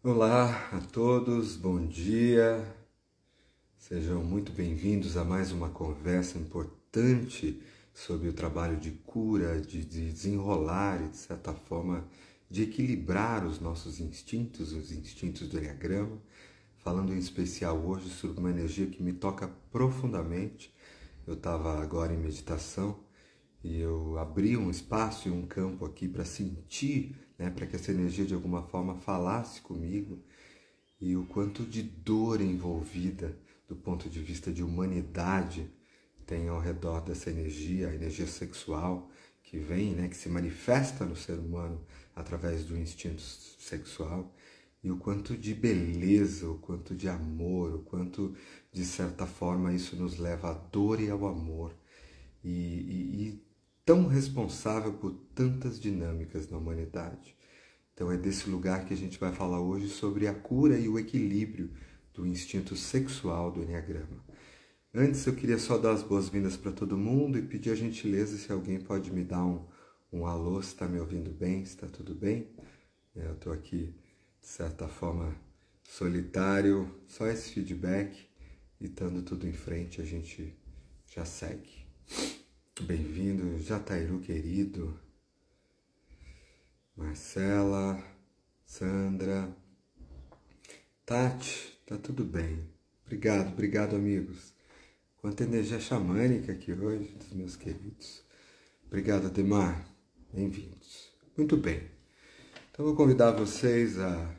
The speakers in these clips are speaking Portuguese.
Olá a todos, bom dia, sejam muito bem-vindos a mais uma conversa importante sobre o trabalho de cura, de desenrolar e, de certa forma, de equilibrar os nossos instintos, os instintos do Enneagrama, falando em especial hoje sobre uma energia que me toca profundamente. Eu estava agora em meditação e eu abri um espaço e um campo aqui para sentir, para que essa energia de alguma forma falasse comigo, e o quanto de dor envolvida do ponto de vista de humanidade tem ao redor dessa energia, a energia sexual que vem, que se manifesta no ser humano através do instinto sexual, e o quanto de beleza, o quanto de amor, o quanto de certa forma isso nos leva à dor e ao amor, e tão responsável por tantas dinâmicas na humanidade. Então é desse lugar que a gente vai falar hoje sobre a cura e o equilíbrio do instinto sexual do Enneagrama. Antes eu queria só dar as boas-vindas para todo mundo e pedir a gentileza se alguém pode me dar um alô, se está me ouvindo bem, se está tudo bem. Eu estou aqui, de certa forma, solitário, só esse feedback, e estando tudo em frente a gente já segue. Bem-vindo, Jatairu querido, Marcela, Sandra, Tati, tá tudo bem. Obrigado amigos. Quanta energia xamânica aqui hoje dos meus queridos. Obrigado, Ademar. Bem-vindos. Muito bem. Então vou convidar vocês a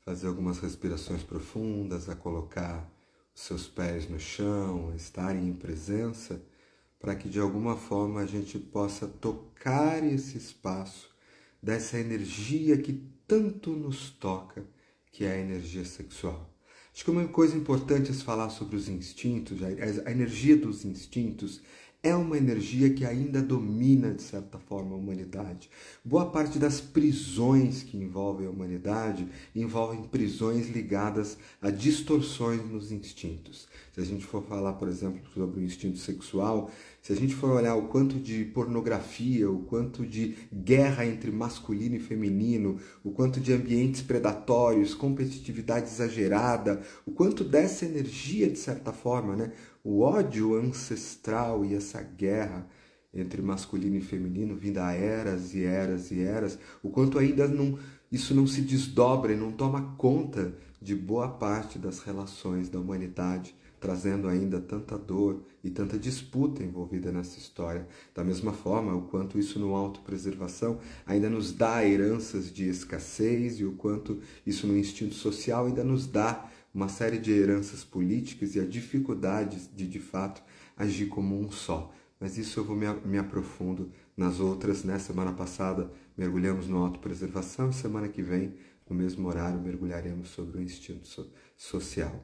fazer algumas respirações profundas, a colocar os seus pés no chão, a estarem em presença, para que de alguma forma a gente possa tocar esse espaço dessa energia que tanto nos toca, que é a energia sexual. Acho que uma coisa importante é falar sobre os instintos. A energia dos instintos é uma energia que ainda domina, de certa forma, a humanidade. Boa parte das prisões que envolvem a humanidade envolvem prisões ligadas a distorções nos instintos. Se a gente for falar, por exemplo, sobre o instinto sexual, se a gente for olhar o quanto de pornografia, o quanto de guerra entre masculino e feminino, o quanto de ambientes predatórios, competitividade exagerada, o quanto dessa energia, de certa forma, o ódio ancestral e essa guerra entre masculino e feminino, vindo a eras e eras e eras, o quanto ainda isso não se desdobra e não toma conta de boa parte das relações da humanidade, trazendo ainda tanta dor e tanta disputa envolvida nessa história. Da mesma forma, o quanto isso no autopreservação ainda nos dá heranças de escassez, e o quanto isso no instinto social ainda nos dá uma série de heranças políticas e a dificuldade de fato, agir como um só. Mas isso eu vou me aprofundo nas outras, Semana passada mergulhamos no autopreservação e semana que vem, no mesmo horário, mergulharemos sobre o instinto social.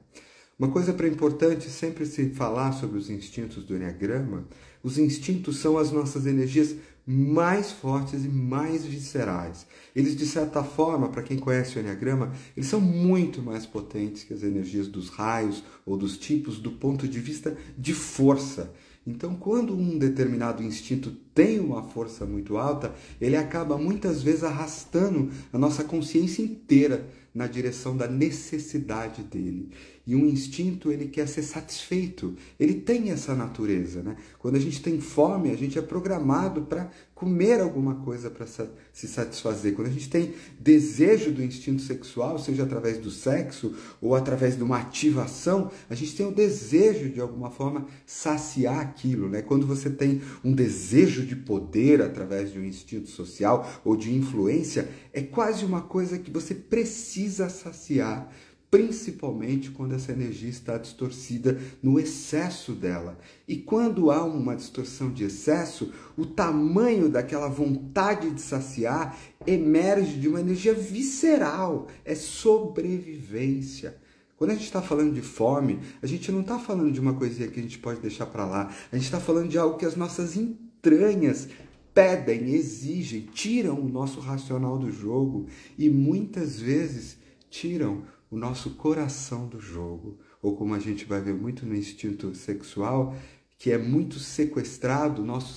Uma coisa importante sempre se falar sobre os instintos do Enneagrama: os instintos são as nossas energias mais fortes e mais viscerais. Eles, de certa forma, para quem conhece o Enneagrama, eles são muito mais potentes que as energias dos raios ou dos tipos do ponto de vista de força. Então, quando um determinado instinto tem uma força muito alta, ele acaba muitas vezes arrastando a nossa consciência inteira na direção da necessidade dele. E um instinto, ele quer ser satisfeito. Ele tem essa natureza, Quando a gente tem fome, a gente é programado para comer alguma coisa para se satisfazer. Quando a gente tem desejo do instinto sexual, seja através do sexo ou através de uma ativação, a gente tem o desejo de alguma forma saciar aquilo, Quando você tem um desejo de poder através de um instinto social ou de influência, é quase uma coisa que você precisa saciar, principalmente quando essa energia está distorcida no excesso dela. E quando há uma distorção de excesso, o tamanho daquela vontade de saciar emerge de uma energia visceral, é sobrevivência. Quando a gente está falando de fome, a gente não está falando de uma coisinha que a gente pode deixar para lá, a gente está falando de algo que as nossas entranhas pedem, exigem, tiram o nosso racional do jogo e muitas vezes tiram o nosso coração do jogo, ou como a gente vai ver muito no instinto sexual, que é muito sequestrado, nosso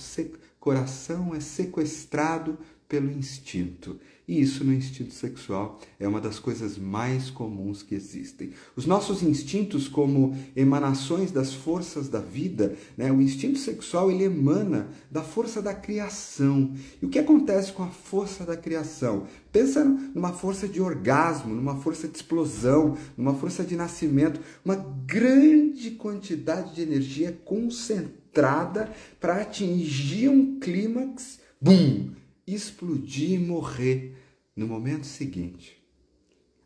coração é sequestrado pelo instinto. E isso no instinto sexual é uma das coisas mais comuns que existem. Os nossos instintos, como emanações das forças da vida, né? O instinto sexual ele emana da força da criação. E o que acontece com a força da criação? Pensa numa força de orgasmo, numa força de explosão, numa força de nascimento, uma grande quantidade de energia concentrada para atingir um clímax, bum, explodir e morrer no momento seguinte.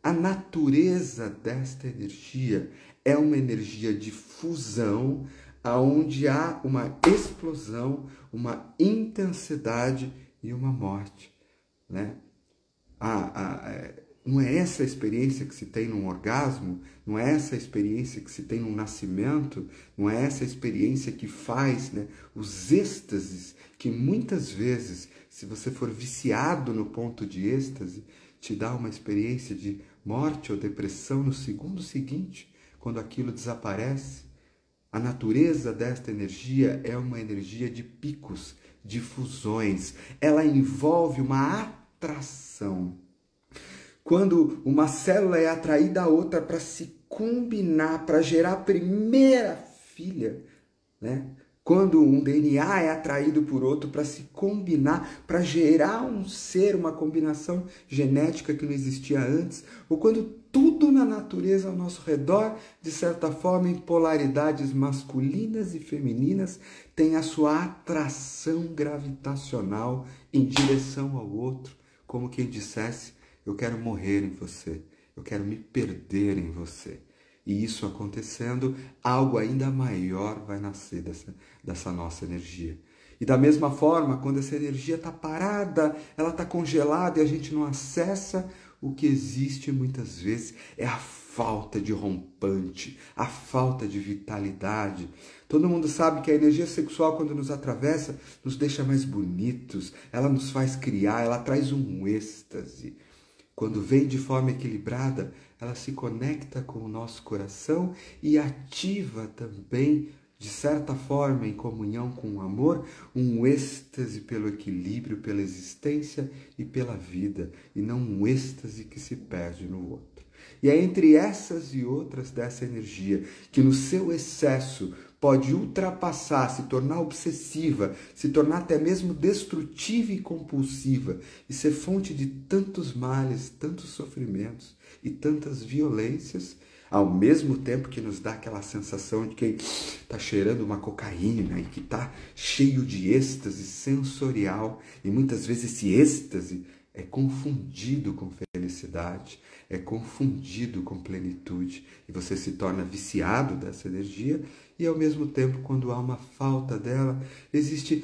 A natureza desta energia é uma energia de fusão, onde há uma explosão, uma intensidade e uma morte, né? Não é essa a experiência que se tem num orgasmo, não é essa a experiência que se tem num nascimento, não é essa a experiência que faz, né, os êxtases, que muitas vezes, se você for viciado no ponto de êxtase, te dá uma experiência de morte ou depressão no segundo seguinte, quando aquilo desaparece. A natureza desta energia é uma energia de picos, de fusões. Ela envolve uma atração. Quando uma célula é atraída a outra para se combinar, para gerar a primeira filha, né? Quando um DNA é atraído por outro para se combinar, para gerar um ser, uma combinação genética que não existia antes, ou quando tudo na natureza ao nosso redor, de certa forma, em polaridades masculinas e femininas, tem a sua atração gravitacional em direção ao outro, como quem dissesse: eu quero morrer em você, eu quero me perder em você. E isso acontecendo, algo ainda maior vai nascer dessa nossa energia. E da mesma forma, quando essa energia está parada, ela está congelada e a gente não acessa, o que existe muitas vezes é a falta de rompante, a falta de vitalidade. Todo mundo sabe que a energia sexual, quando nos atravessa, nos deixa mais bonitos, ela nos faz criar, ela traz um êxtase. Quando vem de forma equilibrada, ela se conecta com o nosso coração e ativa também, de certa forma, em comunhão com o amor, um êxtase pelo equilíbrio, pela existência e pela vida, e não um êxtase que se perde no outro. E é entre essas e outras dessa energia que no seu excesso pode ultrapassar, se tornar obsessiva, se tornar até mesmo destrutiva e compulsiva e ser fonte de tantos males, tantos sofrimentos e tantas violências, ao mesmo tempo que nos dá aquela sensação de que está cheirando uma cocaína e que está cheio de êxtase sensorial, e muitas vezes esse êxtase é confundido com felicidade, é confundido com plenitude, e você se torna viciado dessa energia, e ao mesmo tempo, quando há uma falta dela, existe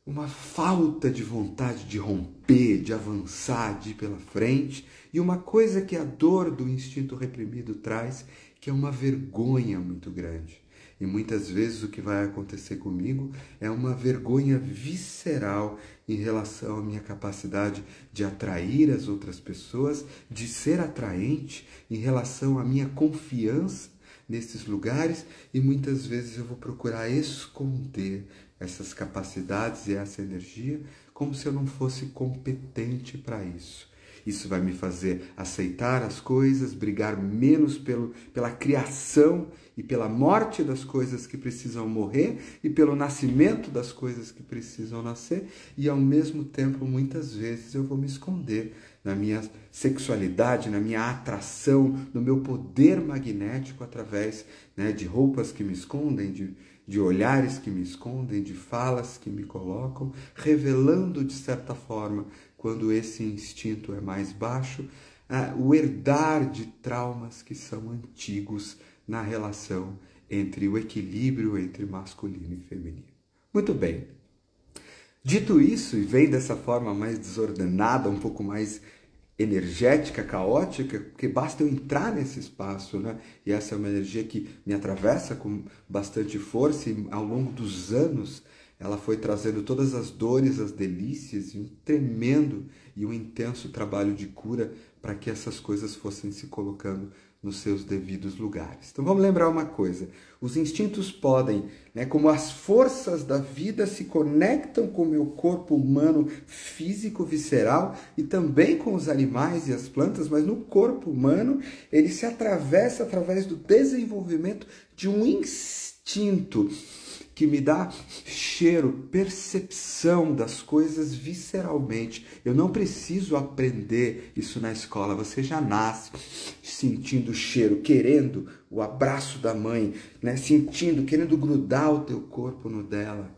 uma falta de vontade de romper, de avançar, de ir pela frente, e uma coisa que a dor do instinto reprimido traz, que é uma vergonha muito grande. E muitas vezes o que vai acontecer comigo é uma vergonha visceral em relação à minha capacidade de atrair as outras pessoas, de ser atraente, em relação à minha confiança nesses lugares, e muitas vezes eu vou procurar esconder essas capacidades e essa energia como se eu não fosse competente para isso. Isso vai me fazer aceitar as coisas, brigar menos pela criação e pela morte das coisas que precisam morrer e pelo nascimento das coisas que precisam nascer, e ao mesmo tempo, muitas vezes, eu vou me esconder na minha sexualidade, na minha atração, no meu poder magnético através, né, de roupas que me escondem, de olhares que me escondem, de falas que me colocam, revelando de certa forma, quando esse instinto é mais baixo, o herdar de traumas que são antigos na relação entre o equilíbrio entre masculino e feminino. Muito bem. Dito isso, e vem dessa forma mais desordenada, um pouco mais energética, caótica, porque basta eu entrar nesse espaço, né? E essa é uma energia que me atravessa com bastante força, e ao longo dos anos ela foi trazendo todas as dores, as delícias e um tremendo e um intenso trabalho de cura para que essas coisas fossem se colocando nos seus devidos lugares. Então vamos lembrar uma coisa, os instintos podem, como as forças da vida se conectam com o meu corpo humano físico, visceral e também com os animais e as plantas, mas no corpo humano ele se atravessa através do desenvolvimento de um instinto que me dá cheiro, percepção das coisas visceralmente. Eu não preciso aprender isso na escola, você já nasce sentindo o cheiro, querendo o abraço da mãe, sentindo, querendo grudar o teu corpo no dela,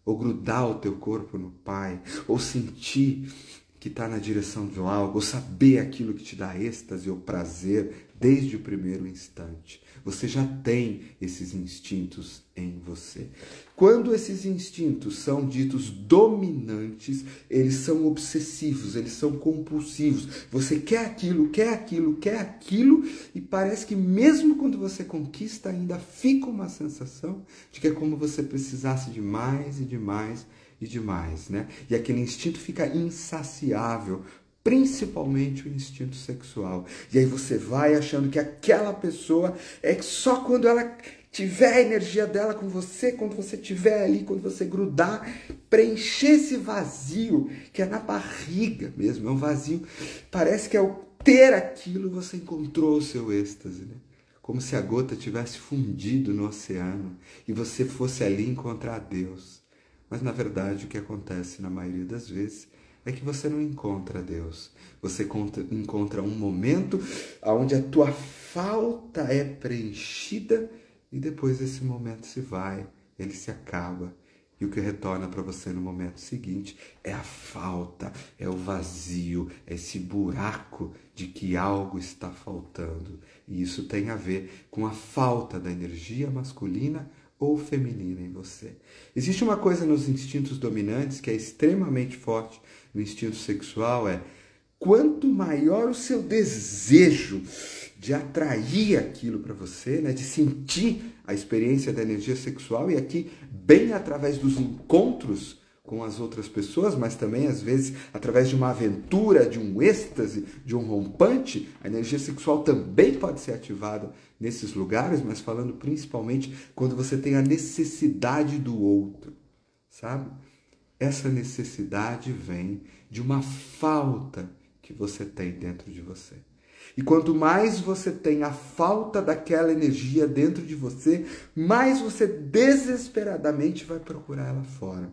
ou grudar o teu corpo no pai, ou sentir que está na direção de algo, ou saber aquilo que te dá êxtase ou prazer desde o primeiro instante. Você já tem esses instintos em você. Quando esses instintos são ditos dominantes, eles são obsessivos, eles são compulsivos. Você quer aquilo, quer aquilo, quer aquilo, e parece que mesmo quando você conquista, ainda fica uma sensação de que é como você precisasse de mais e de mais e de mais, E aquele instinto fica insaciável, principalmente o instinto sexual. E aí você vai achando que aquela pessoa é só quando ela tiver a energia dela com você, quando você estiver ali, quando você grudar, preencher esse vazio, que é na barriga mesmo, é um vazio, parece que ao ter aquilo você encontrou o seu êxtase, Como se a gota tivesse fundido no oceano e você fosse ali encontrar Deus. Mas na verdade o que acontece na maioria das vezes é que você não encontra Deus. Você encontra um momento onde a tua falta é preenchida e depois esse momento se vai, ele se acaba. E o que retorna para você no momento seguinte é a falta, é o vazio, é esse buraco de que algo está faltando. E isso tem a ver com a falta da energia masculina ou feminina em você. Existe uma coisa nos instintos dominantes que é extremamente forte no instinto sexual, quanto maior o seu desejo de atrair aquilo para você, de sentir a experiência da energia sexual, e aqui bem através dos encontros com as outras pessoas, mas também às vezes através de uma aventura, de um êxtase, de um rompante, a energia sexual também pode ser ativada nesses lugares, mas falando principalmente quando você tem a necessidade do outro, sabe? Essa necessidade vem de uma falta que você tem dentro de você. E quanto mais você tem a falta daquela energia dentro de você, mais você desesperadamente vai procurar ela fora.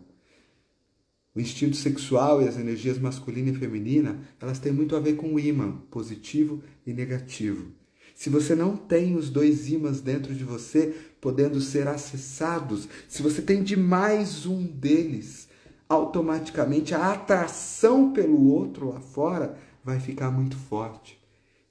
O instinto sexual e as energias masculina e feminina, elas têm muito a ver com o ímã, positivo e negativo. Se você não tem os dois ímãs dentro de você, podendo ser acessados, se você tem demais um deles, automaticamente a atração pelo outro lá fora vai ficar muito forte.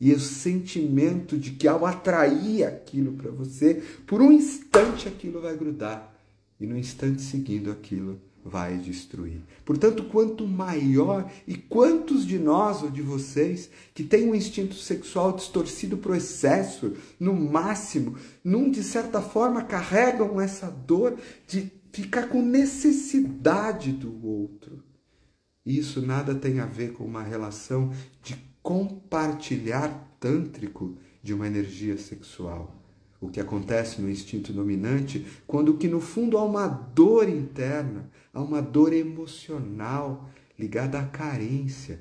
E o sentimento de que ao atrair aquilo para você, por um instante aquilo vai grudar. E no instante seguinte aquilo vai destruir. Portanto, quanto maior, e quantos de nós ou de vocês que têm um instinto sexual distorcido para o excesso, no máximo, de certa forma carregam essa dor de ficar com necessidade do outro. Isso nada tem a ver com uma relação de compartilhar tântrico de uma energia sexual. O que acontece no instinto dominante, quando que no fundo há uma dor interna, há uma dor emocional ligada à carência.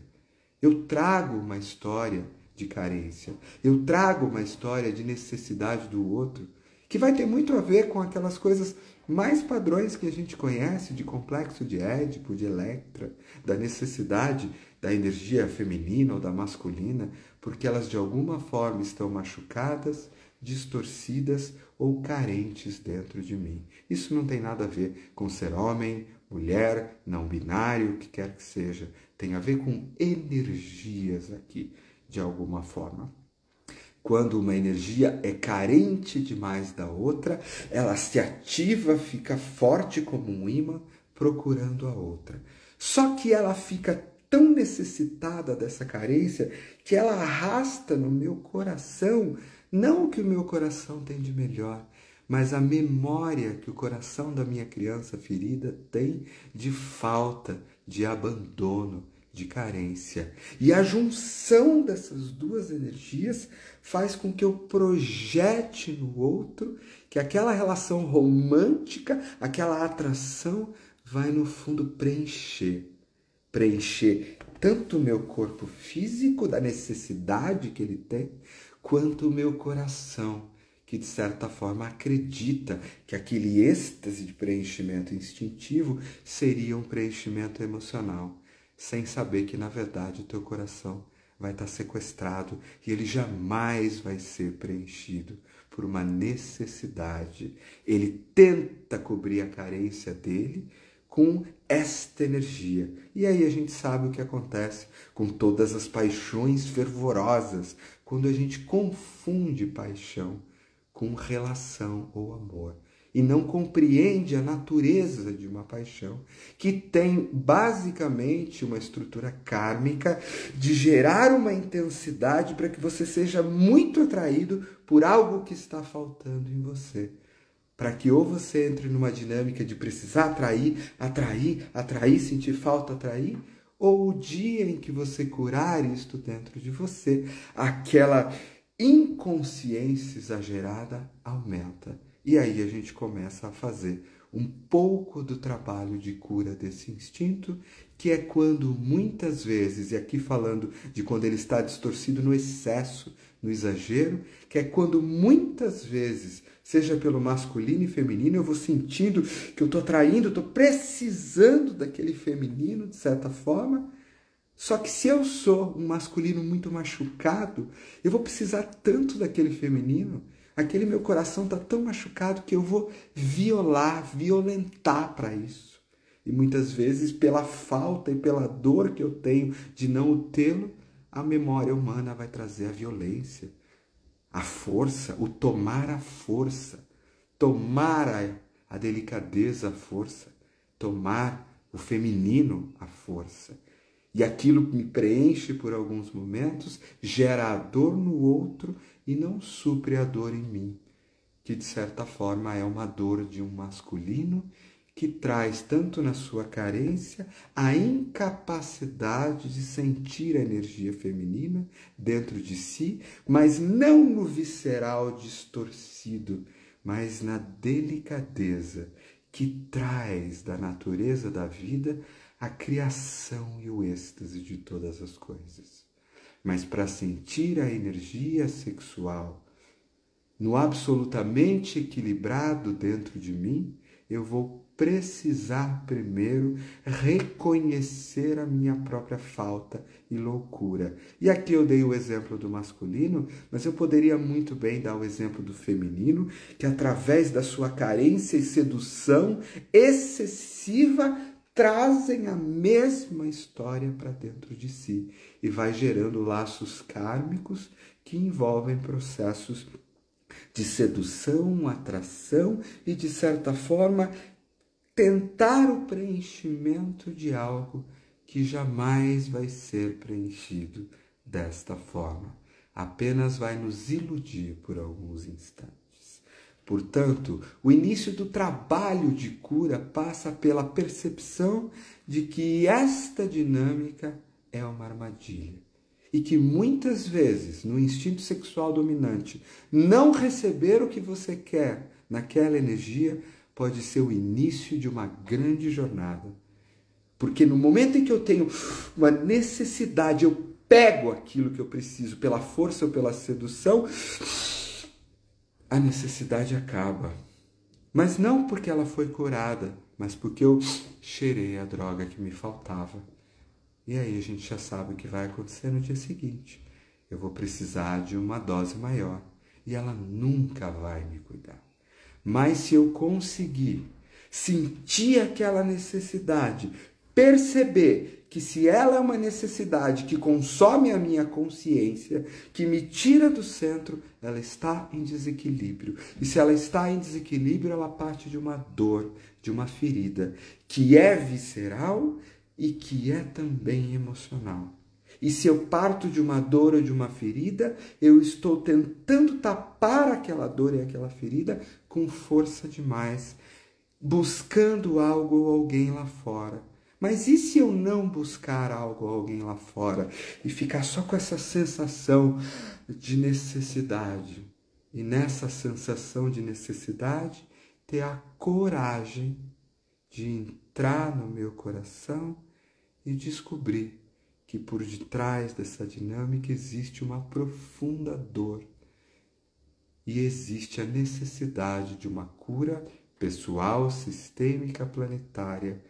Eu trago uma história de carência, eu trago uma história de necessidade do outro, que vai ter muito a ver com aquelas coisas mais padrões que a gente conhece, de complexo de Édipo, de Electra, da necessidade da energia feminina ou da masculina, porque elas de alguma forma estão machucadas, distorcidas ou carentes dentro de mim. Isso não tem nada a ver com ser homem, mulher, não binário, o que quer que seja. Tem a ver com energias aqui, de alguma forma. Quando uma energia é carente demais da outra, ela se ativa, fica forte como um ímã, procurando a outra. Só que ela fica tão necessitada dessa carência que ela arrasta no meu coração não o que o meu coração tem de melhor, mas a memória que o coração da minha criança ferida tem de falta, de abandono, de carência. E a junção dessas duas energias faz com que eu projete no outro que aquela relação romântica, aquela atração, vai no fundo preencher tanto o meu corpo físico, da necessidade que ele tem, quanto o meu coração, que de certa forma acredita que aquele êxtase de preenchimento instintivo seria um preenchimento emocional, sem saber que na verdade o teu coração vai estar sequestrado e ele jamais vai ser preenchido por uma necessidade. Ele tenta cobrir a carência dele com esta energia. E aí a gente sabe o que acontece com todas as paixões fervorosas, quando a gente confunde paixão com relação ou amor e não compreende a natureza de uma paixão, que tem basicamente uma estrutura kármica de gerar uma intensidade para que você seja muito atraído por algo que está faltando em você. Para que ou você entre numa dinâmica de precisar atrair, sentir falta, atrair, ou o dia em que você curar isto dentro de você, aquela inconsciência exagerada aumenta. E aí a gente começa a fazer um pouco do trabalho de cura desse instinto, que é quando muitas vezes, e aqui falando de quando ele está distorcido no excesso, no exagero, que é quando muitas vezes, seja pelo masculino e feminino, eu vou sentindo que eu estou atraindo, estou precisando daquele feminino, de certa forma. Só que se eu sou um masculino muito machucado, eu vou precisar tanto daquele feminino, aquele meu coração está tão machucado que eu vou violentar para isso. E muitas vezes, pela falta e pela dor que eu tenho de não o tê-lo, a memória humana vai trazer a violência, a força, o tomar a força, tomar a delicadeza, a força, tomar o feminino, a força. E aquilo me preenche por alguns momentos, gera a dor no outro e não supre a dor em mim, que de certa forma é uma dor de um masculino que traz tanto na sua carência a incapacidade de sentir a energia feminina dentro de si, mas não no visceral distorcido, mas na delicadeza que traz da natureza da vida a criação e o êxtase de todas as coisas. Mas para sentir a energia sexual no absolutamente equilibrado dentro de mim, eu vou precisar primeiro reconhecer a minha própria falta e loucura. E aqui eu dei o exemplo do masculino, mas eu poderia muito bem dar o exemplo do feminino, que através da sua carência e sedução excessiva trazem a mesma história para dentro de si e vai gerando laços kármicos que envolvem processos de sedução, atração e, de certa forma, tentar o preenchimento de algo que jamais vai ser preenchido desta forma. Apenas vai nos iludir por alguns instantes. Portanto, o início do trabalho de cura passa pela percepção de que esta dinâmica é uma armadilha. E que muitas vezes, no instinto sexual dominante, não receber o que você quer naquela energia pode ser o início de uma grande jornada. Porque no momento em que eu tenho uma necessidade, eu pego aquilo que eu preciso pela força ou pela sedução, a necessidade acaba. Mas não porque ela foi curada, mas porque eu cheirei a droga que me faltava. E aí a gente já sabe o que vai acontecer no dia seguinte. Eu vou precisar de uma dose maior e ela nunca vai me cuidar. Mas se eu conseguir sentir aquela necessidade, perceber que se ela é uma necessidade que consome a minha consciência, que me tira do centro, ela está em desequilíbrio. E se ela está em desequilíbrio, ela parte de uma dor, de uma ferida, que é visceral e que é também emocional. E se eu parto de uma dor ou de uma ferida, eu estou tentando tapar aquela dor e aquela ferida com força demais, buscando algo ou alguém lá fora. Mas e se eu não buscar algo ou alguém lá fora e ficar só com essa sensação de necessidade? E nessa sensação de necessidade, ter a coragem de entrar no meu coração e descobrir que por detrás dessa dinâmica existe uma profunda dor e existe a necessidade de uma cura pessoal, sistêmica, planetária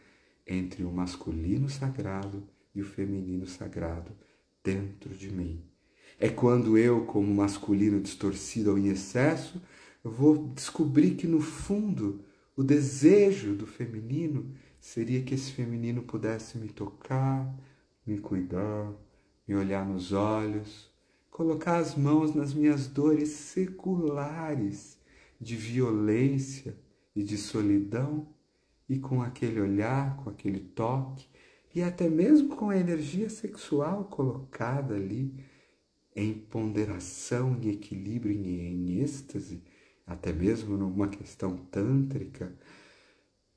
entre o masculino sagrado e o feminino sagrado dentro de mim. É quando eu, como masculino distorcido ou em excesso, eu vou descobrir que no fundo o desejo do feminino seria que esse feminino pudesse me tocar, me cuidar, me olhar nos olhos, colocar as mãos nas minhas dores seculares de violência e de solidão, e com aquele olhar, com aquele toque, e até mesmo com a energia sexual colocada ali em ponderação, em equilíbrio, em êxtase, até mesmo numa questão tântrica,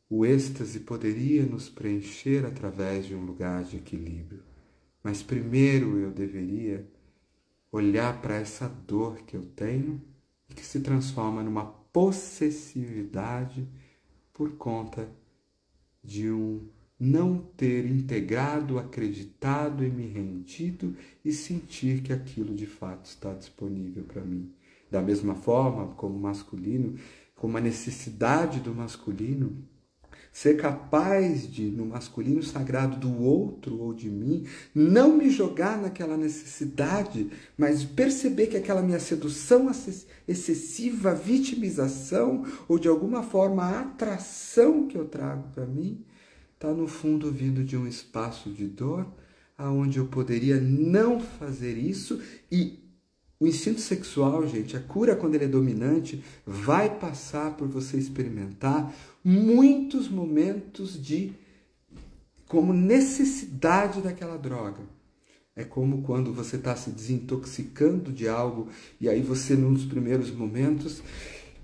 o êxtase poderia nos preencher através de um lugar de equilíbrio. Mas primeiro eu deveria olhar para essa dor que eu tenho e que se transforma numa possessividade por conta de um não ter integrado, acreditado e me rendido e sentir que aquilo de fato está disponível para mim. Da mesma forma, como masculino, como a necessidade do masculino, ser capaz de, no masculino sagrado do outro ou de mim, não me jogar naquela necessidade, mas perceber que aquela minha sedução excessiva, vitimização ou de alguma forma a atração que eu trago para mim, está no fundo vindo de um espaço de dor, aonde eu poderia não fazer isso. E o instinto sexual, gente, a cura quando ele é dominante, vai passar por você experimentar muitos momentos de como necessidade daquela droga. É como quando você está se desintoxicando de algo e aí você, nos primeiros momentos,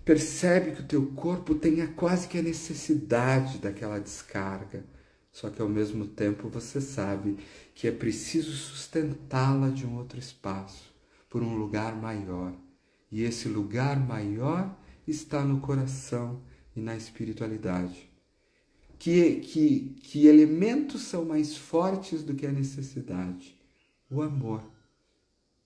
percebe que o teu corpo tem quase que a necessidade daquela descarga. Só que ao mesmo tempo você sabe que é preciso sustentá-la de um outro espaço, por um lugar maior. E esse lugar maior está no coração e na espiritualidade. Que elementos são mais fortes do que a necessidade? O amor.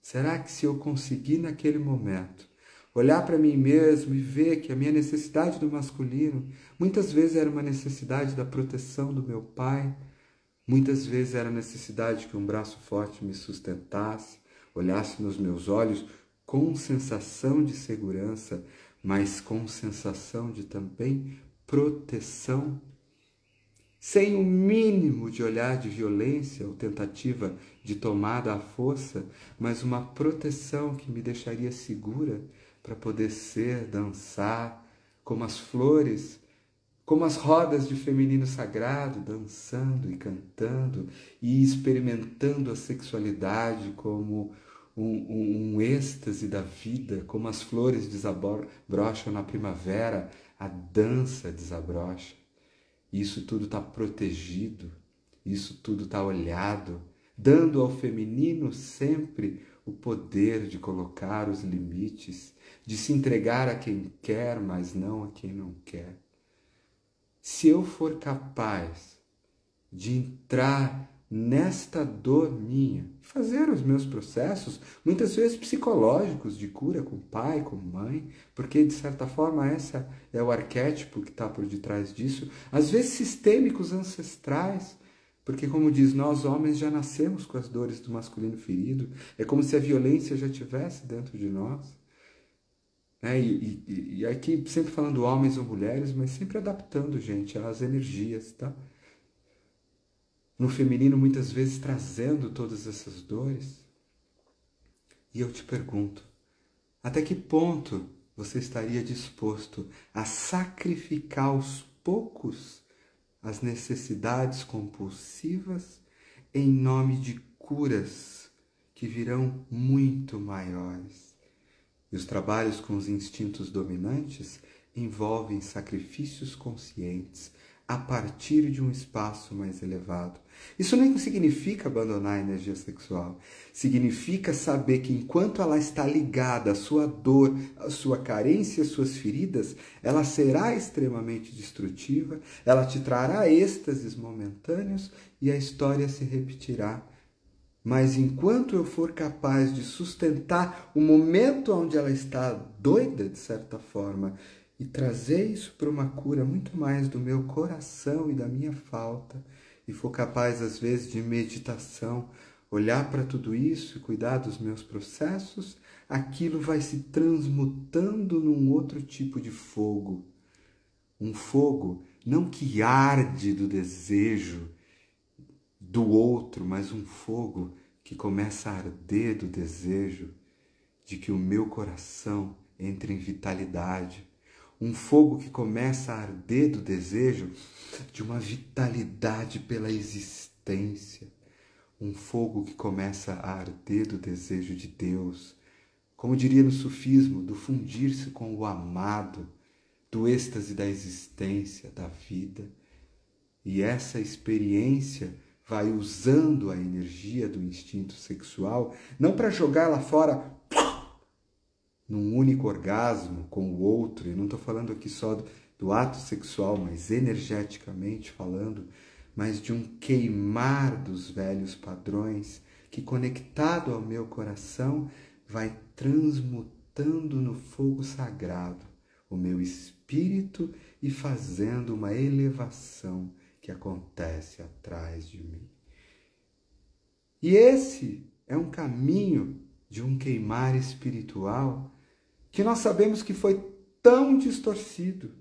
Será que se eu conseguir naquele momento olhar para mim mesmo e ver que a minha necessidade do masculino muitas vezes era uma necessidade da proteção do meu pai, muitas vezes era a necessidade que um braço forte me sustentasse, olhasse nos meus olhos com sensação de segurança, mas com sensação de também proteção, sem o mínimo de olhar de violência ou tentativa de tomada à força, mas uma proteção que me deixaria segura para poder ser, dançar, como as flores, como as rodas de feminino sagrado, dançando e cantando e experimentando a sexualidade como um êxtase da vida, como as flores desabrocham na primavera, a dança desabrocha. Isso tudo está protegido, isso tudo está olhado, dando ao feminino sempre o poder de colocar os limites, de se entregar a quem quer, mas não a quem não quer. Se eu for capaz de entrar nesta dor minha, fazer os meus processos, muitas vezes psicológicos, de cura com pai, com mãe, porque de certa forma esse é o arquétipo que está por detrás disso, às vezes sistêmicos, ancestrais, porque como diz, nós homens já nascemos com as dores do masculino ferido, é como se a violência já estivesse dentro de nós. E aqui sempre falando homens ou mulheres, mas sempre adaptando, gente, às energias, tá? No feminino, muitas vezes trazendo todas essas dores. E eu te pergunto, até que ponto você estaria disposto a sacrificar aos poucos as necessidades compulsivas em nome de curas que virão muito maiores. E os trabalhos com os instintos dominantes envolvem sacrifícios conscientes a partir de um espaço mais elevado. Isso nem significa abandonar a energia sexual. Significa saber que enquanto ela está ligada à sua dor, à sua carência, às suas feridas, ela será extremamente destrutiva, ela te trará êxtases momentâneos e a história se repetirá. Mas enquanto eu for capaz de sustentar o momento onde ela está doida, de certa forma, e trazer isso para uma cura muito mais do meu coração e da minha falta, e for capaz, às vezes, de meditação, olhar para tudo isso e cuidar dos meus processos, aquilo vai se transmutando num outro tipo de fogo. Um fogo não que arde do desejo do outro, mas um fogo que começa a arder do desejo de que o meu coração entre em vitalidade. Um fogo que começa a arder do desejo de uma vitalidade pela existência. Um fogo que começa a arder do desejo de Deus. Como diria no sufismo, do fundir-se com o amado, do êxtase da existência, da vida. E essa experiência vai usando a energia do instinto sexual, não para jogar lá fora num único orgasmo com o outro, e não estou falando aqui só do ato sexual, mas energeticamente falando, mas de um queimar dos velhos padrões que, conectado ao meu coração, vai transmutando no fogo sagrado o meu espírito e fazendo uma elevação que acontece atrás de mim. E esse é um caminho de um queimar espiritual que nós sabemos que foi tão distorcido,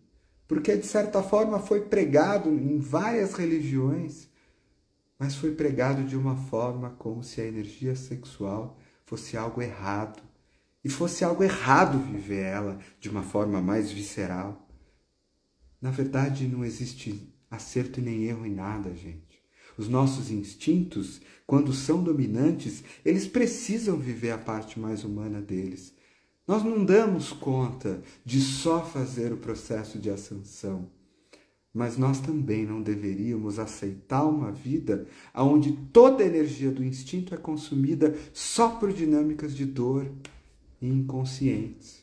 porque de certa forma foi pregado em várias religiões, mas foi pregado de uma forma como se a energia sexual fosse algo errado, e fosse algo errado viver ela de uma forma mais visceral. Na verdade, não existe acerto e nem erro em nada, gente. Os nossos instintos, quando são dominantes, eles precisam viver a parte mais humana deles. Nós não damos conta de só fazer o processo de ascensão, mas nós também não deveríamos aceitar uma vida onde toda a energia do instinto é consumida só por dinâmicas de dor e inconscientes.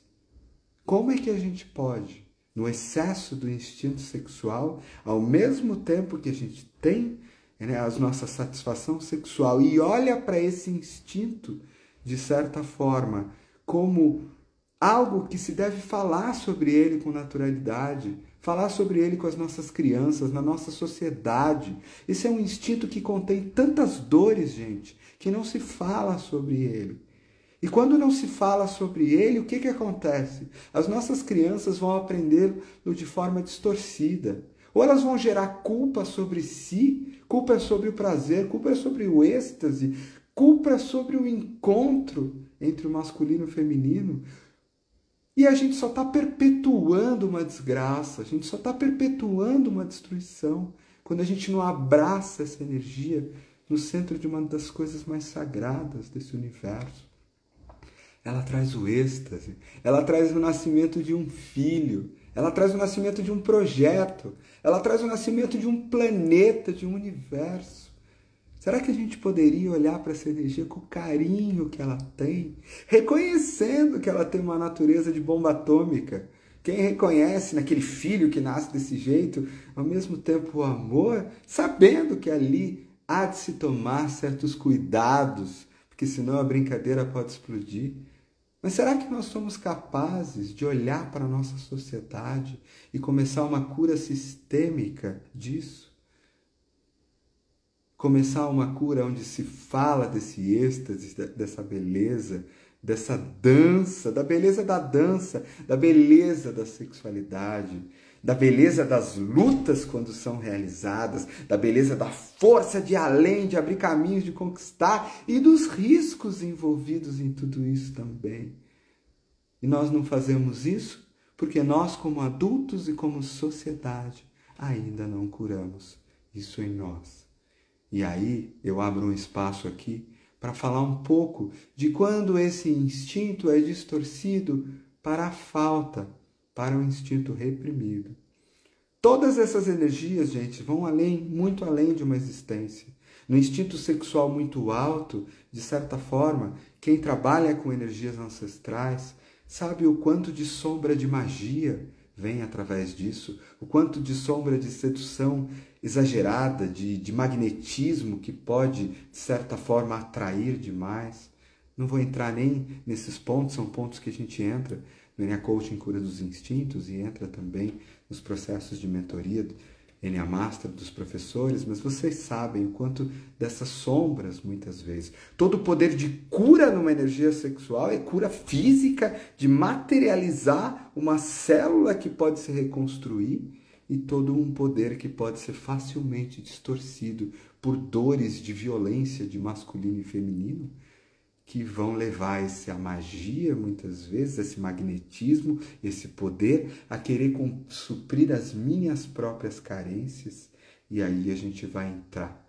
Como é que a gente pode, no excesso do instinto sexual, ao mesmo tempo que a gente tem a nossa satisfação sexual e olha para esse instinto, de certa forma, como algo que se deve falar sobre ele com naturalidade, falar sobre ele com as nossas crianças, na nossa sociedade. Esse é um instinto que contém tantas dores, gente, que não se fala sobre ele. E quando não se fala sobre ele, o que acontece? As nossas crianças vão aprendê-lo de forma distorcida. Ou elas vão gerar culpa sobre si, culpa sobre o prazer, culpa sobre o êxtase, culpa sobre o encontro entre o masculino e o feminino. E a gente só está perpetuando uma desgraça, a gente só está perpetuando uma destruição, quando a gente não abraça essa energia no centro de uma das coisas mais sagradas desse universo. Ela traz o êxtase, ela traz o nascimento de um filho, ela traz o nascimento de um projeto, ela traz o nascimento de um planeta, de um universo. Será que a gente poderia olhar para essa energia com o carinho que ela tem, reconhecendo que ela tem uma natureza de bomba atômica? Quem reconhece naquele filho que nasce desse jeito, ao mesmo tempo o amor, sabendo que ali há de se tomar certos cuidados, porque senão a brincadeira pode explodir. Mas será que nós somos capazes de olhar para a nossa sociedade e começar uma cura sistêmica disso? Começar uma cura onde se fala desse êxtase, dessa beleza, dessa dança, da beleza da dança, da beleza da sexualidade, da beleza das lutas quando são realizadas, da beleza da força de ir além, de abrir caminhos, de conquistar e dos riscos envolvidos em tudo isso também. E nós não fazemos isso porque nós, como adultos e como sociedade, ainda não curamos isso em nós. E aí eu abro um espaço aqui para falar um pouco de quando esse instinto é distorcido para a falta, para o instinto reprimido. Todas essas energias, gente, vão além, muito além de uma existência. No instinto sexual muito alto, de certa forma, quem trabalha com energias ancestrais sabe o quanto de sombra de magia vem através disso, o quanto de sombra de sedução exagerada, de magnetismo que pode, de certa forma, atrair demais. Não vou entrar nem nesses pontos, são pontos que a gente entra no NA Coaching Cura dos Instintos e entra também nos processos de mentoria NA Master dos professores, mas vocês sabem o quanto dessas sombras, muitas vezes. Todo o poder de cura numa energia sexual é cura física, de materializar uma célula que pode se reconstruir, e todo um poder que pode ser facilmente distorcido por dores de violência de masculino e feminino, que vão levar a magia, muitas vezes, esse magnetismo, esse poder, a querer suprir as minhas próprias carências. E aí a gente vai entrar,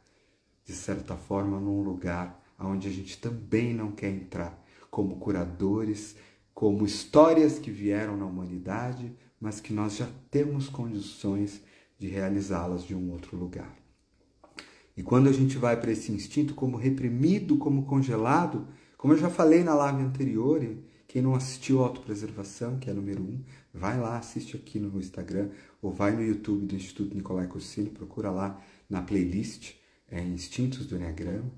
de certa forma, num lugar onde a gente também não quer entrar, como curadores, como histórias que vieram na humanidade, mas que nós já temos condições de realizá-las de um outro lugar. E quando a gente vai para esse instinto como reprimido, como congelado, como eu já falei na live anterior, quem não assistiu a Autopreservação, que é número 1, vai lá, assiste aqui no Instagram, ou vai no YouTube do Instituto Nicolai Corsini, procura lá na playlist, Instintos do Enneagrama.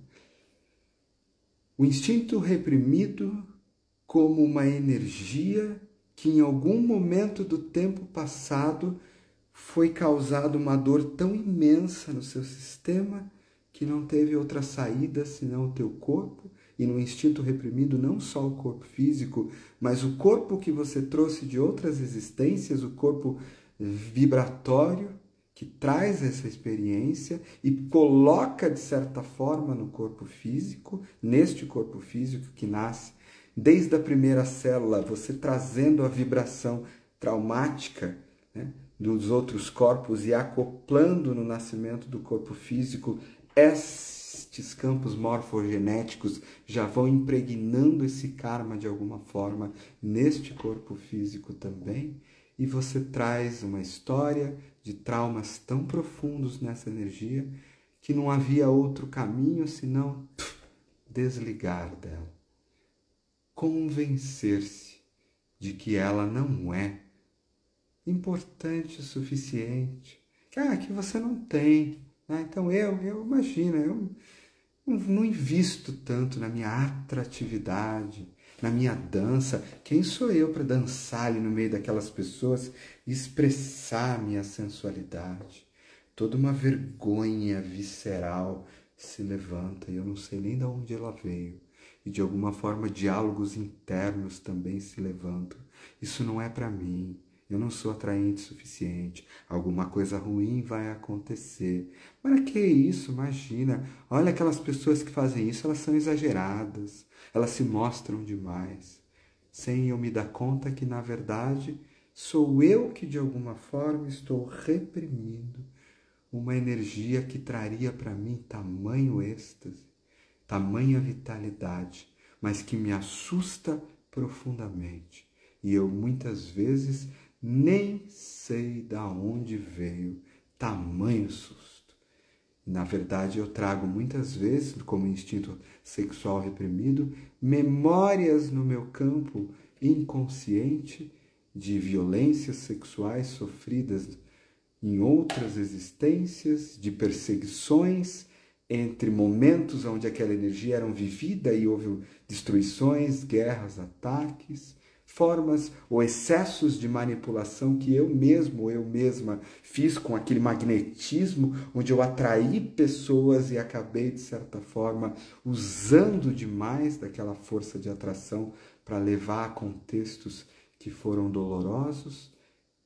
O instinto reprimido como uma energia que em algum momento do tempo passado foi causada uma dor tão imensa no seu sistema que não teve outra saída senão o teu corpo. E no instinto reprimido, não só o corpo físico, mas o corpo que você trouxe de outras existências, o corpo vibratório, que traz essa experiência e coloca, de certa forma, no corpo físico, neste corpo físico que nasce desde a primeira célula, você trazendo a vibração traumática, né, dos outros corpos e acoplando no nascimento do corpo físico estes campos morfogenéticos já vão impregnando esse karma de alguma forma neste corpo físico também, e você traz uma história de traumas tão profundos nessa energia que não havia outro caminho senão desligar dela. Convencer-se de que ela não é importante o suficiente, que você não tem. Então eu imagino, eu não invisto tanto na minha atratividade, na minha dança. Quem sou eu para dançar ali no meio daquelas pessoas e expressar minha sensualidade? Toda uma vergonha visceral se levanta e eu não sei nem de onde ela veio. E de alguma forma diálogos internos também se levantam. Isso não é para mim. Eu não sou atraente o suficiente, alguma coisa ruim vai acontecer. Mas que isso? Imagina, olha aquelas pessoas que fazem isso, elas são exageradas, elas se mostram demais. Sem eu me dar conta que, na verdade, sou eu que de alguma forma estou reprimindo uma energia que traria para mim tamanho êxtase, tamanha vitalidade, mas que me assusta profundamente. E eu muitas vezes nem sei de onde veio tamanho susto. Na verdade, eu trago muitas vezes, como instinto sexual reprimido, memórias no meu campo inconsciente de violências sexuais sofridas em outras existências, de perseguições entre momentos onde aquela energia era vivida e houve destruições, guerras, ataques, formas ou excessos de manipulação que eu mesmo ou eu mesma fiz com aquele magnetismo, onde eu atraí pessoas e acabei, de certa forma, usando demais daquela força de atração para levar a contextos que foram dolorosos.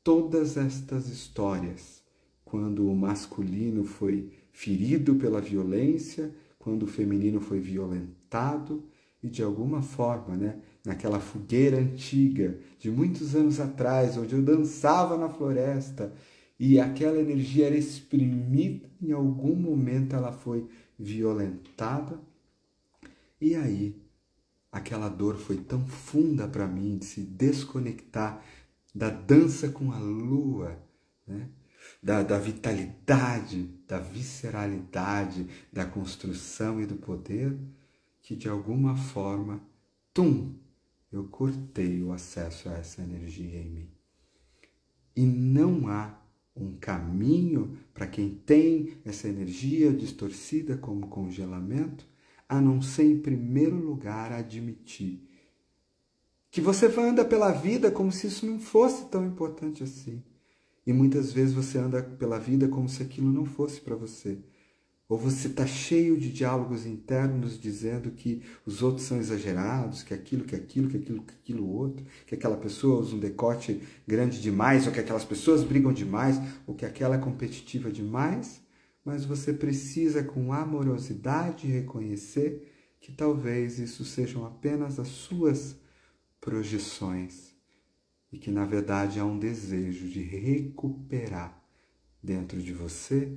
Todas estas histórias, quando o masculino foi ferido pela violência, quando o feminino foi violentado, e de alguma forma, naquela fogueira antiga, de muitos anos atrás, onde eu dançava na floresta, e aquela energia era exprimida, em algum momento ela foi violentada, E aí, aquela dor foi tão funda para mim de se desconectar da dança com a lua, né? Da vitalidade, da visceralidade, da construção e do poder, que de alguma forma, eu cortei o acesso a essa energia em mim. E não há um caminho para quem tem essa energia distorcida como congelamento, a não ser, em primeiro lugar, admitir que você anda pela vida como se isso não fosse tão importante assim. E muitas vezes você anda pela vida como se aquilo não fosse para você. Ou você está cheio de diálogos internos dizendo que os outros são exagerados, que aquilo outro, que aquela pessoa usa um decote grande demais, ou que aquelas pessoas brigam demais, ou que aquela é competitiva demais. Mas você precisa, com amorosidade, reconhecer que talvez isso sejam apenas as suas projeções e que, na verdade, há um desejo de recuperar dentro de você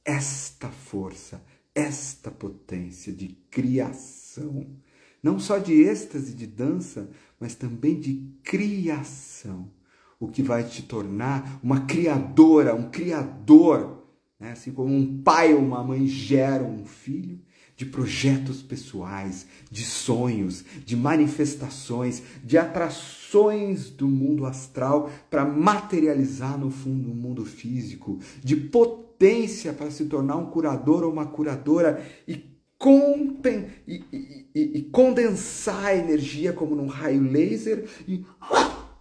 esta força, esta potência de criação, não só de êxtase, de dança, mas também de criação, o que vai te tornar uma criadora, um criador, né? Assim como um pai ou uma mãe geram um filho, de projetos pessoais, de sonhos, de manifestações, de atrações do mundo astral para materializar no fundo no mundo físico, de potência para se tornar um curador ou uma curadora e condensar a energia como num raio laser e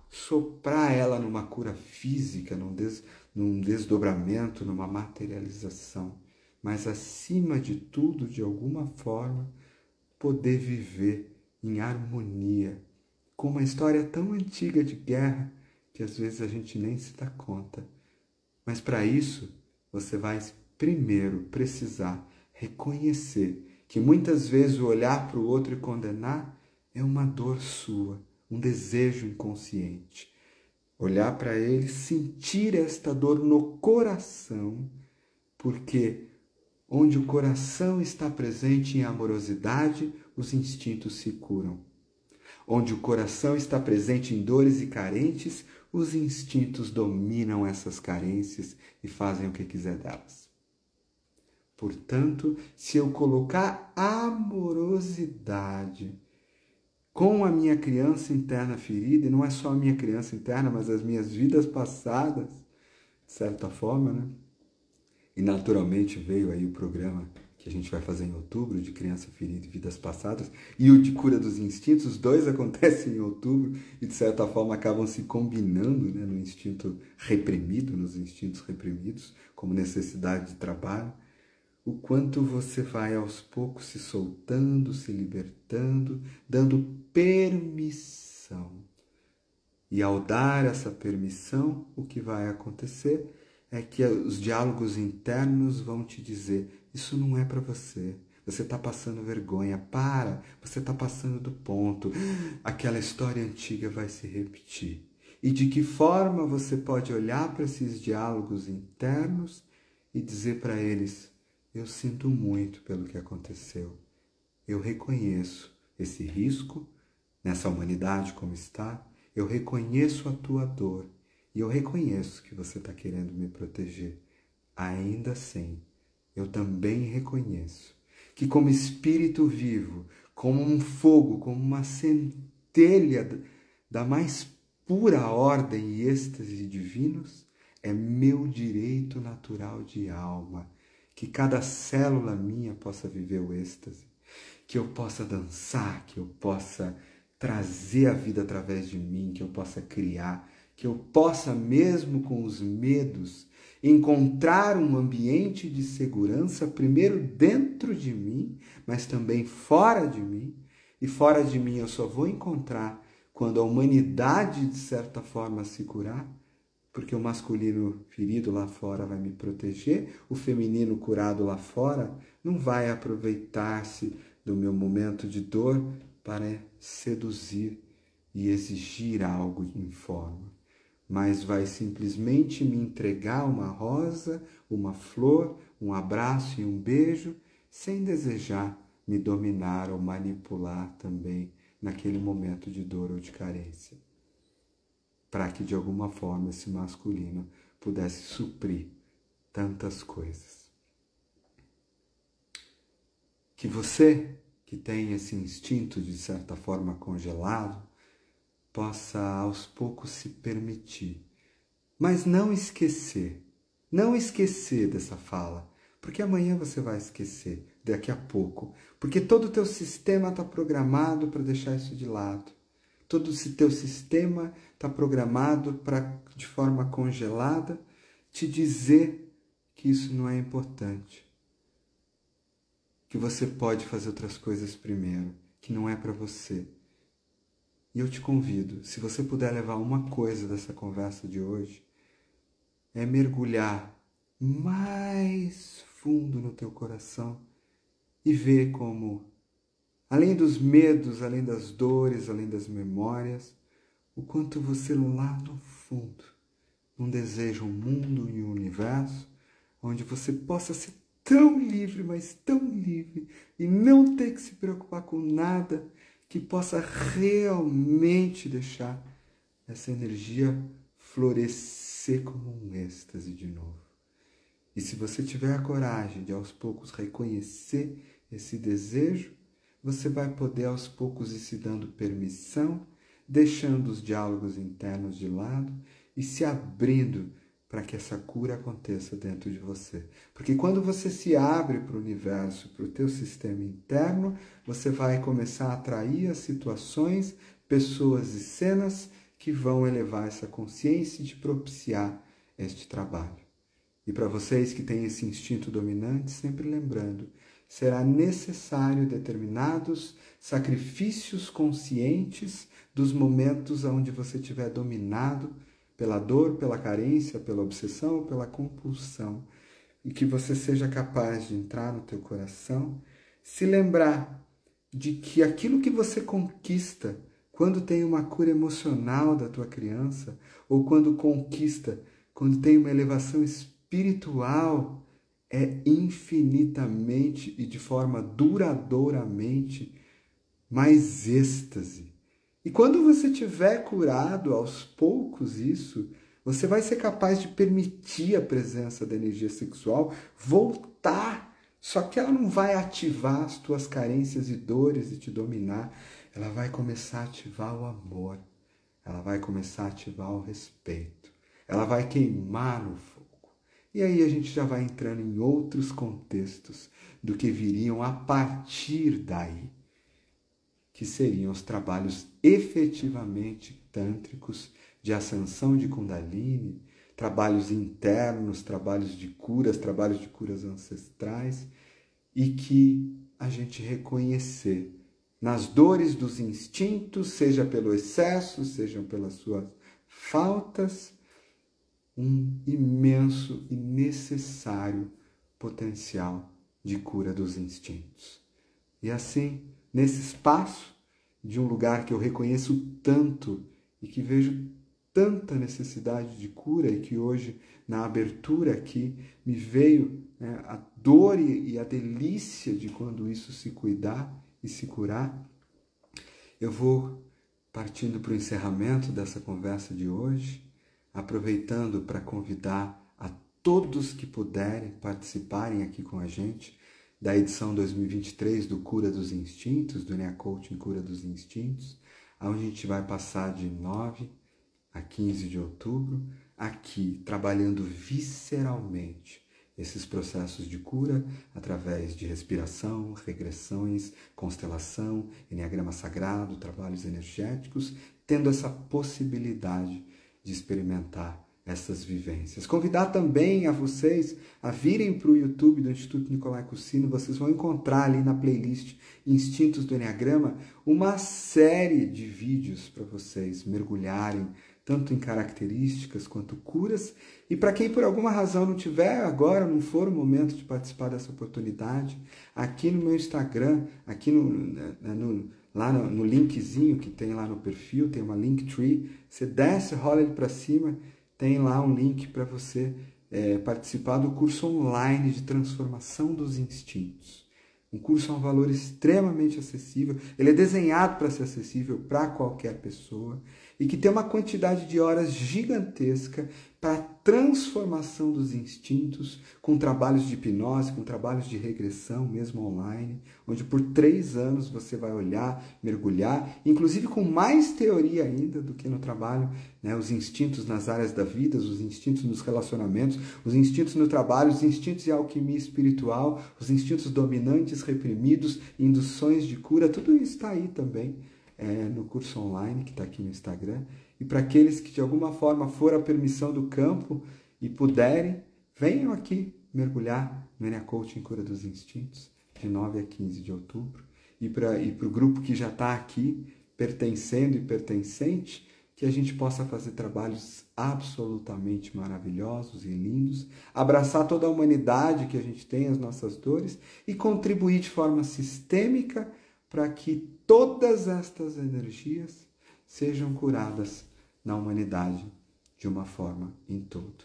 soprar ela numa cura física, num desdobramento, numa materialização. Mas, acima de tudo, de alguma forma, poder viver em harmonia, com uma história tão antiga de guerra que às vezes a gente nem se dá conta. Mas para isso, você vai primeiro precisar reconhecer que muitas vezes o olhar para o outro e condenar é uma dor sua, um desejo inconsciente. Olhar para ele, sentir esta dor no coração, porque onde o coração está presente em amorosidade, os instintos se curam. Onde o coração está presente em dores e carentes, os instintos dominam essas carências e fazem o que quiser delas. Portanto, se eu colocar amorosidade com a minha criança interna ferida, e não é só a minha criança interna, mas as minhas vidas passadas, de certa forma, né? E naturalmente veio aí o programa que a gente vai fazer em outubro, de Criança Ferida e Vidas Passadas, e o de Cura dos Instintos, os dois acontecem em outubro e de certa forma acabam se combinando, né, no instinto reprimido, nos instintos reprimidos, como necessidade de trabalho. O quanto você vai aos poucos se soltando, se libertando, dando permissão. E ao dar essa permissão, o que vai acontecer é que os diálogos internos vão te dizer: isso não é para você, você está passando vergonha, você está passando do ponto, aquela história antiga vai se repetir. E de que forma você pode olhar para esses diálogos internos e dizer para eles: eu sinto muito pelo que aconteceu, eu reconheço esse risco nessa humanidade como está, eu reconheço a tua dor, e eu reconheço que você está querendo me proteger. Ainda assim, eu também reconheço que, como espírito vivo, como um fogo, como uma centelha da mais pura ordem e êxtase divinos, é meu direito natural de alma que cada célula minha possa viver o êxtase, que eu possa dançar, que eu possa trazer a vida através de mim, que eu possa criar, que eu possa, mesmo com os medos, encontrar um ambiente de segurança, primeiro dentro de mim, mas também fora de mim. E fora de mim eu só vou encontrar quando a humanidade, de certa forma, se curar, porque o masculino ferido lá fora vai me proteger, o feminino curado lá fora não vai aproveitar-se do meu momento de dor para seduzir e exigir algo em forma, mas vai simplesmente me entregar uma rosa, uma flor, um abraço e um beijo, sem desejar me dominar ou manipular também naquele momento de dor ou de carência, para que de alguma forma esse masculino pudesse suprir tantas coisas. Que você, que tem esse instinto de certa forma congelado, possa aos poucos se permitir, mas não esquecer dessa fala, porque amanhã você vai esquecer, daqui a pouco, porque todo o teu sistema está programado para deixar isso de lado. Todo o teu sistema está programado para, de forma congelada, te dizer que isso não é importante, que você pode fazer outras coisas primeiro, que não é para você. E eu te convido, se você puder levar uma coisa dessa conversa de hoje, é mergulhar mais fundo no teu coração e ver como, além dos medos, além das dores, além das memórias, o quanto você lá no fundo não deseja um mundo e um universo onde você possa ser tão livre, mas tão livre, e não ter que se preocupar com nada, que possa realmente deixar essa energia florescer como um êxtase de novo. E se você tiver a coragem de aos poucos reconhecer esse desejo, você vai poder aos poucos ir se dando permissão, deixando os diálogos internos de lado e se abrindo para que essa cura aconteça dentro de você. Porque quando você se abre para o universo, para o teu sistema interno, você vai começar a atrair as situações, pessoas e cenas que vão elevar essa consciência e te propiciar este trabalho. E para vocês que têm esse instinto dominante, sempre lembrando, será necessário determinados sacrifícios conscientes dos momentos onde você estiver dominado pela dor, pela carência, pela obsessão ou pela compulsão, e que você seja capaz de entrar no teu coração, se lembrar de que aquilo que você conquista quando tem uma cura emocional da tua criança, ou quando tem uma elevação espiritual, é infinitamente e de forma duradouramente mais êxtase. E quando você tiver curado aos poucos isso, você vai ser capaz de permitir a presença da energia sexual voltar. Só que ela não vai ativar as tuas carências e dores e te dominar. Ela vai começar a ativar o amor. Ela vai começar a ativar o respeito. Ela vai queimar no fogo. E aí a gente já vai entrando em outros contextos do que viriam a partir daí, que seriam os trabalhos efetivamente tântricos de ascensão de Kundalini, trabalhos internos, trabalhos de curas ancestrais, e que a gente reconhecer nas dores dos instintos, seja pelo excesso, seja pelas suas faltas, um imenso e necessário potencial de cura dos instintos. E assim, nesse espaço de um lugar que eu reconheço tanto e que vejo tanta necessidade de cura, e que hoje, na abertura aqui, me veio a dor e a delícia de quando isso se cuidar e se curar, eu vou partindo para o encerramento dessa conversa de hoje, aproveitando para convidar a todos que puderem participarem aqui com a gente da edição 2023 do Cura dos Instintos, do NEA Coaching Cura dos Instintos, onde a gente vai passar de 9 a 15 de outubro, aqui trabalhando visceralmente esses processos de cura através de respiração, regressões, constelação, enneagrama sagrado, trabalhos energéticos, tendo essa possibilidade de experimentar essas vivências. Convidar também a vocês a virem para o YouTube do Instituto Nicolai Cussino. Vocês vão encontrar ali na playlist Instintos do Enneagrama uma série de vídeos para vocês mergulharem tanto em características quanto curas. E para quem por alguma razão não tiver agora, não for o momento de participar dessa oportunidade, aqui no meu Instagram, aqui lá no linkzinho que tem lá no perfil, tem uma Linktree, você desce, rola ele para cima, tem lá um link para você participar do curso online de transformação dos instintos. Um curso é um valor extremamente acessível, ele é desenhado para ser acessível para qualquer pessoa e que tem uma quantidade de horas gigantesca para a transformação dos instintos, com trabalhos de hipnose, com trabalhos de regressão, mesmo online, onde por 3 anos você vai olhar, mergulhar, inclusive com mais teoria ainda do que no trabalho, né? Os instintos nas áreas da vida, os instintos nos relacionamentos, os instintos no trabalho, os instintos de alquimia espiritual, os instintos dominantes, reprimidos, induções de cura, tudo isso está aí também no curso online que está aqui no Instagram. E para aqueles que de alguma forma for a permissão do campo e puderem, venham aqui mergulhar no Enia Coaching Cura dos Instintos, de 9 a 15 de outubro. E para o grupo que já está aqui, pertencendo e pertencente, que a gente possa fazer trabalhos absolutamente maravilhosos e lindos, abraçar toda a humanidade que a gente tem, as nossas dores, e contribuir de forma sistêmica para que todas estas energias sejam curadas na humanidade de uma forma em todo.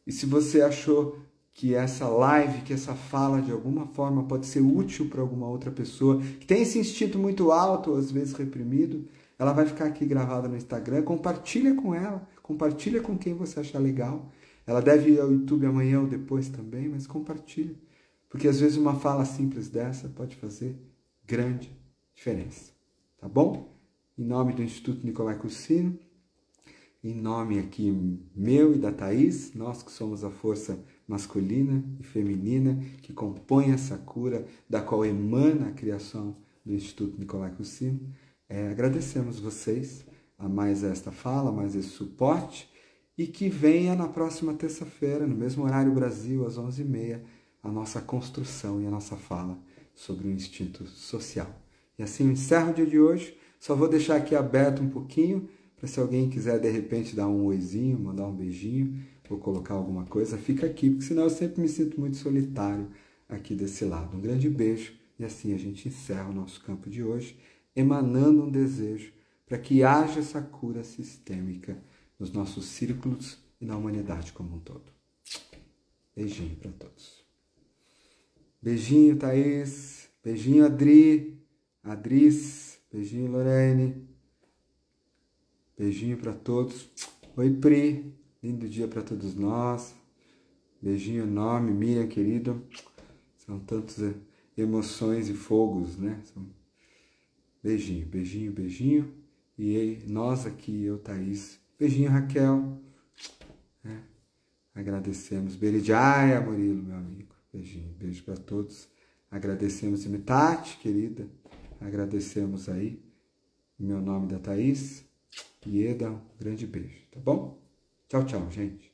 E se você achou que essa live, que essa fala de alguma forma pode ser útil para alguma outra pessoa, que tem esse instinto muito alto, às vezes reprimido, ela vai ficar aqui gravada no Instagram, compartilha com ela, compartilha com quem você achar legal. Ela deve ir ao YouTube amanhã ou depois também, mas compartilha. Porque às vezes uma fala simples dessa pode fazer grande diferença. Tá bom? Em nome do Instituto Nicolai Cursino, em nome aqui meu e da Thaís, nós que somos a força masculina e feminina que compõe essa cura, da qual emana a criação do Instituto Nicolai Cursino, agradecemos vocês a mais esta fala, a mais esse suporte, e que venha na próxima terça-feira, no mesmo horário Brasil, às 11h30, a nossa construção e a nossa fala sobre o instinto social. E assim eu encerro o dia de hoje. Só vou deixar aqui aberto um pouquinho, para se alguém quiser de repente dar um oizinho, mandar um beijinho, ou colocar alguma coisa, fica aqui, porque senão eu sempre me sinto muito solitário aqui desse lado. Um grande beijo, e assim a gente encerra o nosso campo de hoje, emanando um desejo para que haja essa cura sistêmica nos nossos círculos e na humanidade como um todo. Beijinho para todos. Beijinho, Thaís. Beijinho, Adris. Beijinho, Lorene. Beijinho para todos. Oi, Pri. Lindo dia para todos nós. Beijinho enorme, Miriam, querido. São tantas emoções e fogos, né? Beijinho, beijinho, beijinho. E nós aqui, eu, Thaís. Beijinho, Raquel. Agradecemos. Beridiaia, Murilo, meu amigo. Beijinho, beijo para todos. Agradecemos, Imitati, querida. Agradecemos aí, em meu nome da Thaís. Ieda, um grande beijo, tá bom? Tchau, tchau, gente.